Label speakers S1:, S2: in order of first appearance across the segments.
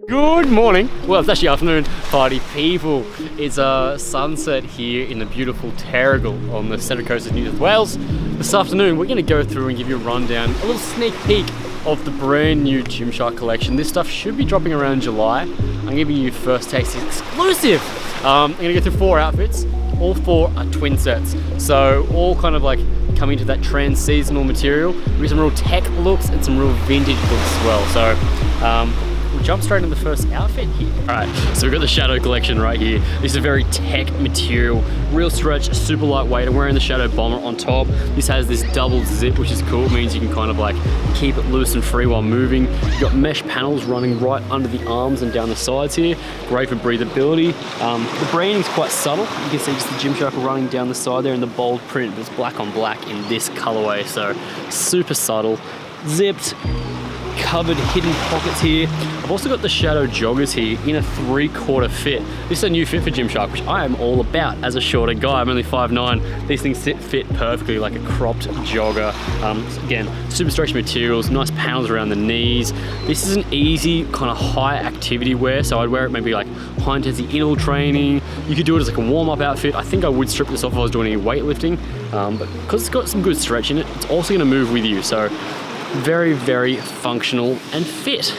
S1: Good morning. Well, it's actually afternoon, party people. It's sunset here in the beautiful Terrigal on the central coast of New South Wales. This afternoon, we're going to go through and give you a rundown, a little sneak peek of the brand new Gymshark collection. This stuff should be dropping around July. I'm giving you first taste exclusive. I'm going to go through 4 outfits. All 4 are twin sets. So all kind of like coming to that trans-seasonal material with some real tech looks and some real vintage looks as well. So we'll jump straight into the first outfit here. Alright, so we've got the Shadow collection right here. This is a very tech material, real stretch, super lightweight. I'm wearing the Shadow Bomber on top. This has this double zip, which is cool. It means you can kind of like keep it loose and free while moving. You've got mesh panels running right under the arms and down the sides here. Great for breathability. The branding's quite subtle. You can see just the Gymshark running down the side there in the bold print. It's black on black in this colorway, so super subtle. Zipped, covered hidden pockets here. I've also got the Shadow joggers here in a 3/4 fit. This is a new fit for Gymshark, which I am all about as a shorter guy. I'm only 5'9". These things fit perfectly like a cropped jogger. Again, super stretchy materials, nice panels around the knees. This is an easy kind of high activity wear, so I'd wear it maybe like high intensity interval training. You could do it as like a warm-up outfit. I think I would strip this off if I was doing any weightlifting, but because it's got some good stretch in it, it's also gonna move with you. So very, very functional and fit.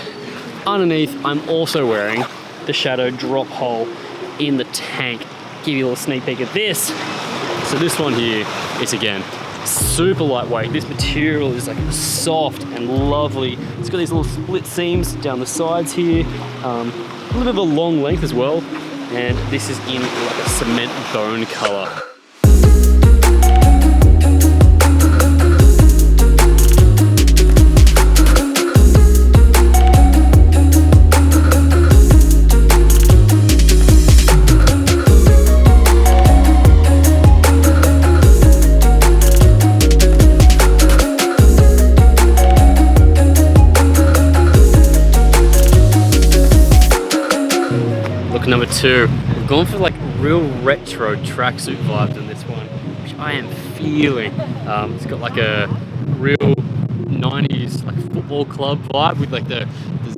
S1: Underneath, I'm also wearing the Shadow drop hole in the tank. Give you a little sneak peek at this. So this one here is, again, super lightweight. This material is like soft and lovely. It's got these little split seams down the sides here. A little bit of a long length as well. And this is in like a cement bone color. Number 2, we've gone for like real retro tracksuit vibes in this one, which I am feeling. It's got like a real 90s like football club vibe with like the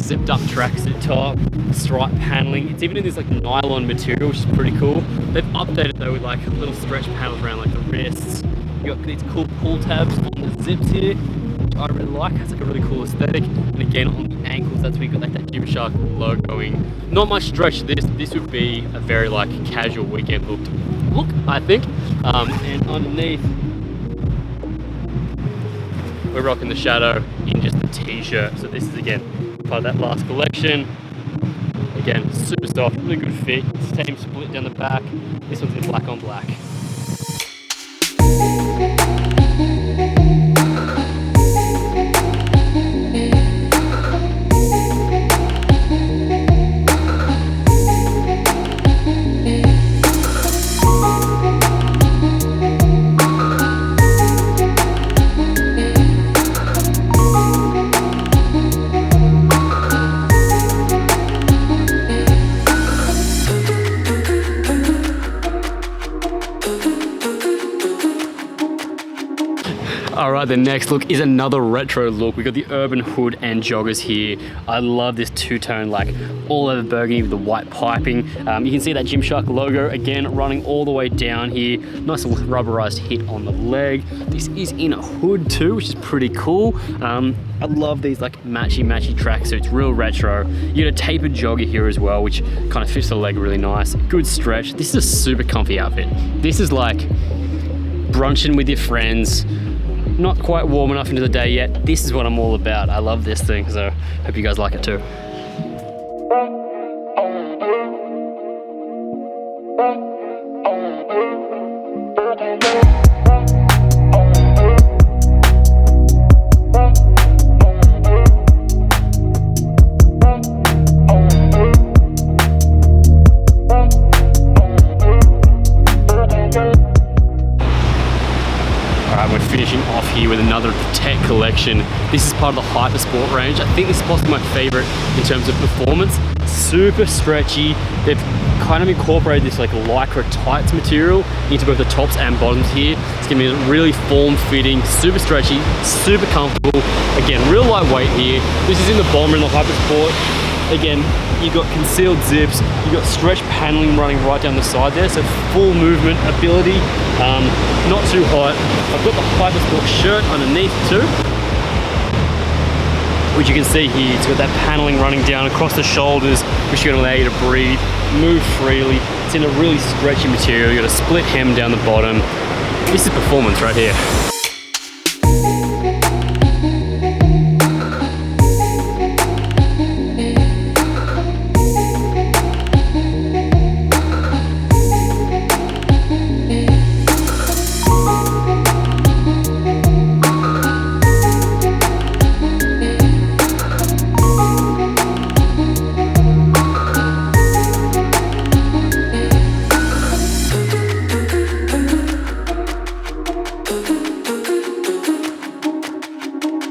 S1: zipped up tracksuit top, stripe paneling. It's even in this like nylon material, which is pretty cool. They've updated though with like little stretch panels around like the wrists. You got these cool pull tabs on the zips here, which I really like. It's like a really cool aesthetic. And again, on the ankles, that's where you got like that Gymshark logoing. Not much stretch to this. This would be a very like casual weekend look, I think. And underneath, we're rocking the Shadow in just the t-shirt. So this is again part of that last collection. Again, super soft, really good fit. Same split down the back. This one's in black on black. Alright, the next look is another retro look. We got the urban hood and joggers here. I love this two-tone, like all over burgundy with the white piping. You can see that Gymshark logo again running all the way down here. Nice little rubberized hit on the leg. This is in a hood too, which is pretty cool. I love these like matchy tracksuits, real retro. You get a tapered jogger here as well, which kind of fits the leg really nice. Good stretch. This is a super comfy outfit. This is like brunching with your friends. Not quite warm enough into the day yet. This is what I'm all about. I love this thing, so hope you guys like it too. Finishing off here with another tech collection. This is part of the Hyper Sport range. I think this is possibly my favorite in terms of performance. Super stretchy. They've kind of incorporated this like lycra tights material into both the tops and bottoms here. It's gonna be really form-fitting, super stretchy, super comfortable. Again, real lightweight here. This is in the bomber in the Hyper Sport. Again, you've got concealed zips, you've got stretch paneling running right down the side there, so full movement ability, not too hot. I've got the Hypersport shirt underneath too, which you can see here. It's got that paneling running down across the shoulders, which is going to allow you to breathe, move freely. It's in a really stretchy material. You've got a split hem down the bottom. This is performance right here.